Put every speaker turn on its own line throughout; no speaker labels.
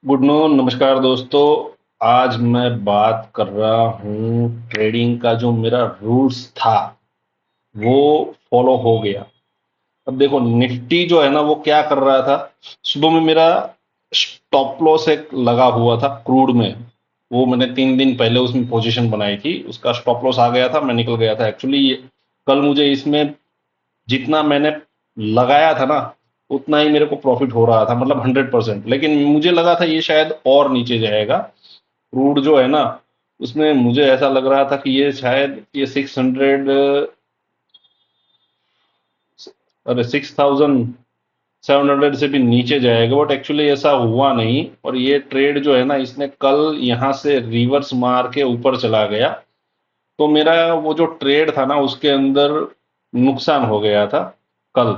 Good no नमस्कार दोस्तों। आज मैं बात कर रहा हूँ ट्रेडिंग का। जो मेरा रूल्स था वो फॉलो हो गया। अब देखो निफ्टी जो है ना वो क्या कर रहा था। सुबह में मेरा स्टॉप लॉस एक लगा हुआ था क्रूड में। वो मैंने 3 दिन पहले उसमें पोजीशन बनाई थी, उसका स्टॉप लॉस आ गया था, मैं निकल गया था। एक्चुअली कल मुझे इसमें जितना मैंने लगाया था ना उतना ही मेरे को प्रॉफिट हो रहा था, मतलब 100%। लेकिन मुझे लगा था ये शायद और नीचे जाएगा। क्रूड जो है ना उसमें मुझे ऐसा लग रहा था कि ये शायद ये 600, अरे 6700 से भी नीचे जाएगा, बट एक्चुअली ऐसा हुआ नहीं। और ये ट्रेड जो है ना इसने कल यहाँ से रिवर्स मार के ऊपर चला गया। तो मेरा वो जो ट्रेड था ना उसके अंदर नुकसान हो गया था कल।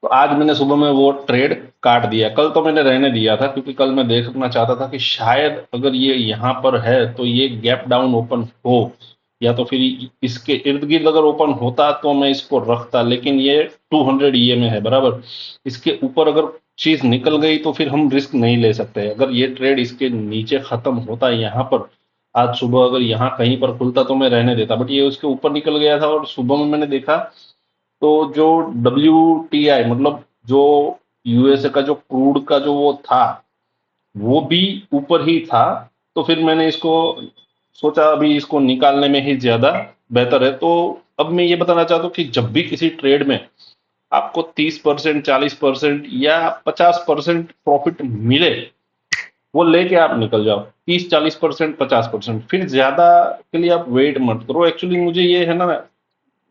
तो आज मैंने सुबह में वो ट्रेड काट दिया। कल तो मैंने रहने दिया था क्योंकि कल मैं देखना चाहता था कि शायद अगर ये यहाँ पर है तो ये गैप डाउन ओपन हो, या तो फिर इसके इर्द गिर्द अगर ओपन होता तो मैं इसको रखता। लेकिन ये 200 ईए में है बराबर। इसके ऊपर अगर चीज निकल गई तो फिर हम रिस्क नहीं ले सकते। अगर ये ट्रेड इसके नीचे खत्म होता यहाँ पर आज सुबह, अगर यहाँ कहीं पर खुलता तो मैं रहने देता, बट ये उसके ऊपर निकल गया था। और सुबह में मैंने देखा तो जो WTI मतलब जो यूएसए का जो क्रूड का जो वो था वो भी ऊपर ही था। तो फिर मैंने इसको सोचा अभी इसको निकालने में ही ज्यादा बेहतर है। तो अब मैं ये बताना चाहता हूँ कि जब भी किसी ट्रेड में आपको 30%, 40% या 50% प्रॉफिट मिले वो लेके आप निकल जाओ। 30, 40%, 50%, फिर ज्यादा के लिए आप वेट मत करो। एक्चुअली मुझे ये है ना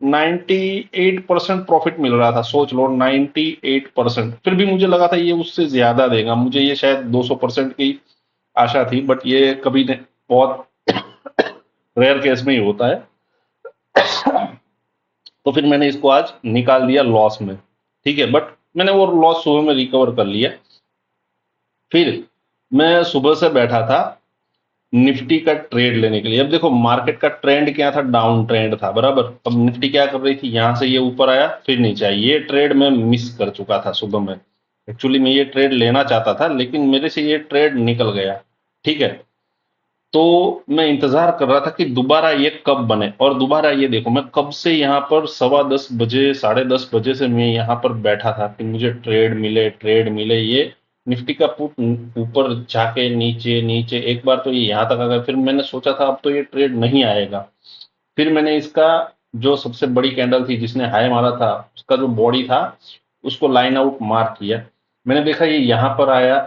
98% प्रॉफिट मिल रहा था, सोच लो 98%। फिर भी मुझे लगा था ये उससे ज्यादा देगा, मुझे ये शायद 200% की आशा थी, बट ये कभी नहीं, बहुत रेयर केस में ही होता है। तो फिर मैंने इसको आज निकाल दिया लॉस में। ठीक है, बट मैंने वो लॉस सुबह में रिकवर कर लिया। फिर मैं सुबह से बैठा था निफ्टी का ट्रेड लेने के लिए। अब देखो मार्केट का ट्रेंड क्या था, डाउन ट्रेंड था बराबर। अब निफ्टी क्या कर रही थी, यहां से ये ऊपर आया फिर नीचे आया। ये ट्रेड मैं मिस कर चुका था सुबह में। एक्चुअली मैं ये ट्रेड लेना चाहता था लेकिन मेरे से ये ट्रेड निकल गया। ठीक है, तो मैं इंतजार कर रहा था कि दोबारा ये कब बने। और दोबारा ये देखो मैं कब से यहाँ पर 10:15 बजे, 10:30 बजे से मैं यहाँ पर बैठा था कि मुझे ट्रेड मिले, ट्रेड मिले। ये निफ्टी का पुट ऊपर जाके नीचे, नीचे एक बार तो ये यहाँ तक आ गया। फिर मैंने सोचा था अब तो ये ट्रेड नहीं आएगा। फिर मैंने इसका जो सबसे बड़ी कैंडल थी जिसने हाई मारा था उसका जो बॉडी था उसको लाइन आउट मार्क किया। मैंने देखा ये यहाँ पर आया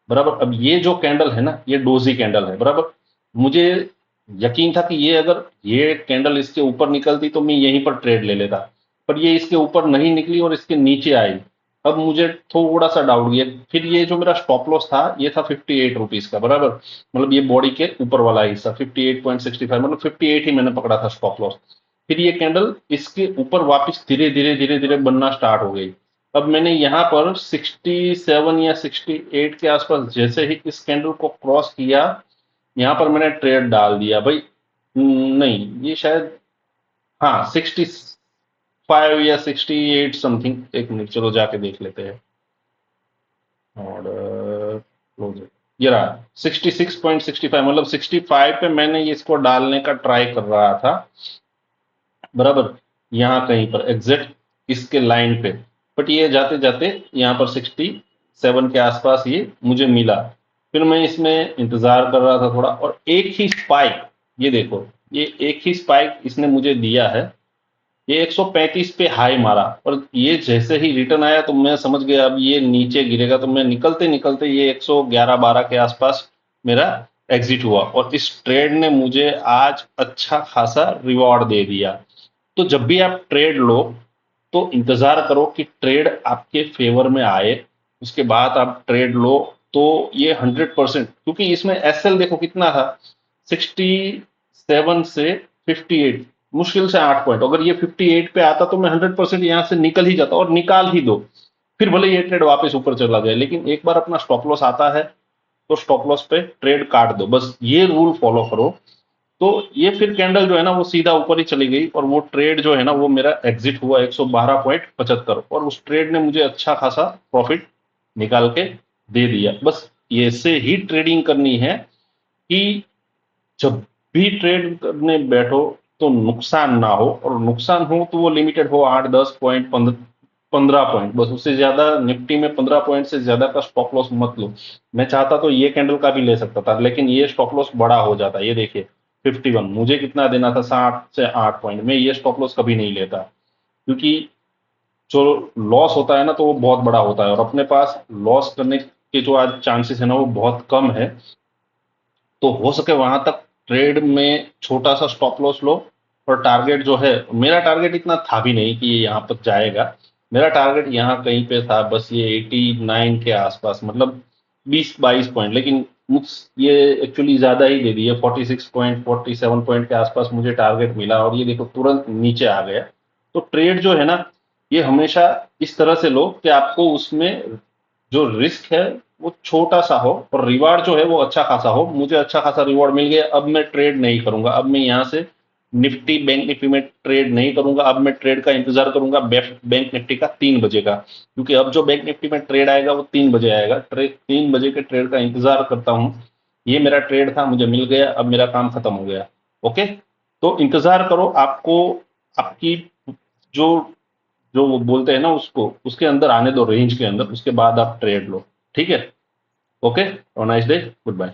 बराबर। अब ये जो कैंडल है ना ये डोजी कैंडल है बराबर। मुझे यकीन था कि ये अगर ये कैंडल इसके ऊपर निकलती तो मैं यहीं पर ट्रेड ले लेता, पर ये इसके ऊपर नहीं निकली और इसके नीचे आई। अब मुझे थोड़ा सा डाउट गया। फिर ये जो मेरा स्टॉप लॉस था ये था 58 रुपीज का बराबर। मतलब ये बॉडी के ऊपर वाला हिस्सा 58.65, मतलब 58 ही मैंने पकड़ा था स्टॉप लॉस। फिर ये कैंडल इसके ऊपर वापस धीरे धीरे धीरे धीरे बनना स्टार्ट हो गई। अब मैंने यहाँ पर 67 या 68 के आसपास जैसे ही इस कैंडल को क्रॉस किया यहाँ पर मैंने ट्रेड डाल दिया भाई। नहीं ये शायद, हाँ 65 या 68 समथिंग। एक मिनट चलो जाके देख लेते हैं। और close it। ये रहा 66.65, मतलब 65 पे मैंने ये इसको डालने का ट्राई कर रहा था बराबर। यहाँ कहीं पर एग्जैक्ट इसके लाइन पे। बट ये जाते जाते यहाँ पर 67 के आसपास ये मुझे मिला। फिर मैं इसमें इंतजार कर रहा था थोड़ा, और एक ही स्पाइक, ये देखो ये एक ही स्पाइक इसने मुझे दिया है। ये 135 पे हाई मारा और ये जैसे ही रिटर्न आया तो मैं समझ गया अब ये नीचे गिरेगा। तो मैं निकलते निकलते ये 111-12 के आसपास मेरा एग्जिट हुआ और इस ट्रेड ने मुझे आज अच्छा खासा रिवॉर्ड दे दिया। तो जब भी आप ट्रेड लो तो इंतजार करो कि ट्रेड आपके फेवर में आए, उसके बाद आप ट्रेड लो। तो ये 100%, क्योंकि इसमें एसएल देखो कितना था, 67 से 58, मुश्किल से 8 पॉइंट। अगर ये 58 पे आता तो मैं 100% यहाँ से निकल ही जाता, और निकाल ही दो। फिर भले ये ट्रेड वापस ऊपर चला जाए, लेकिन एक बार अपना स्टॉप लॉस आता है तो स्टॉप लॉस पे ट्रेड काट दो, बस ये रूल फॉलो करो। तो ये फिर कैंडल जो है ना वो सीधा ऊपर ही चली गई और वो ट्रेड जो है ना वो मेरा एग्जिट हुआ 112.75, और उस ट्रेड ने मुझे अच्छा खासा प्रॉफिट निकाल के दे दिया। बस ऐसे ही ट्रेडिंग करनी है कि जब भी ट्रेड करने बैठो तो नुकसान ना हो, और नुकसान हो तो वो लिमिटेड हो 8-10 पॉइंट, 15 पॉइंट, बस। उससे ज्यादा निफ्टी में 15 पॉइंट से ज्यादा का स्टॉप लॉस मत लो। मैं चाहता तो ये कैंडल का भी ले सकता था, लेकिन ये स्टॉप लॉस बड़ा हो जाता। ये देखिए 51, मुझे कितना देना था, 7 से 8 पॉइंट। मैं ये स्टॉप लॉस कभी नहीं लेता, क्योंकि जो लॉस होता है ना तो वो बहुत बड़ा होता है, और अपने पास लॉस करने के जो आज चांसेस है ना वो बहुत कम है। तो हो सके वहां तक ट्रेड में छोटा सा स्टॉप लॉस लो, और टारगेट जो है, मेरा टारगेट इतना था भी नहीं कि ये यहाँ तक जाएगा। मेरा टारगेट यहाँ कहीं पे था, बस ये 89 के आसपास, मतलब 20-22 पॉइंट। लेकिन मुझ ये एक्चुअली ज्यादा ही दे दिए, 46 पॉइंट, 47 पॉइंट के आसपास मुझे टारगेट मिला, और ये देखो तुरंत नीचे आ गया। तो ट्रेड जो है ना, ये हमेशा इस तरह से लो कि आपको उसमें जो रिस्क है वो छोटा सा हो, और रिवार्ड जो है वो अच्छा खासा हो। मुझे अच्छा खासा रिवॉर्ड मिल गया, अब मैं ट्रेड नहीं करूंगा। अब मैं यहाँ से निफ्टी बैंक निफ्टी में ट्रेड नहीं करूंगा। अब मैं ट्रेड का इंतजार करूंगा बैंक निफ्टी का 3 बजे का, क्योंकि अब जो बैंक निफ्टी में ट्रेड आएगा वो 3 बजे आएगा। 3 बजे के ट्रेड का इंतजार करता हूँ। ये मेरा ट्रेड था, मुझे मिल गया, अब मेरा काम खत्म हो गया। ओके, तो इंतजार करो। आपको आपकी जो जो वो बोलते हैं ना, उसको उसके अंदर आने दो, रेंज के अंदर, उसके बाद आप ट्रेड लो। ठीक है? ओके, और नाइस डे, गुड बाय।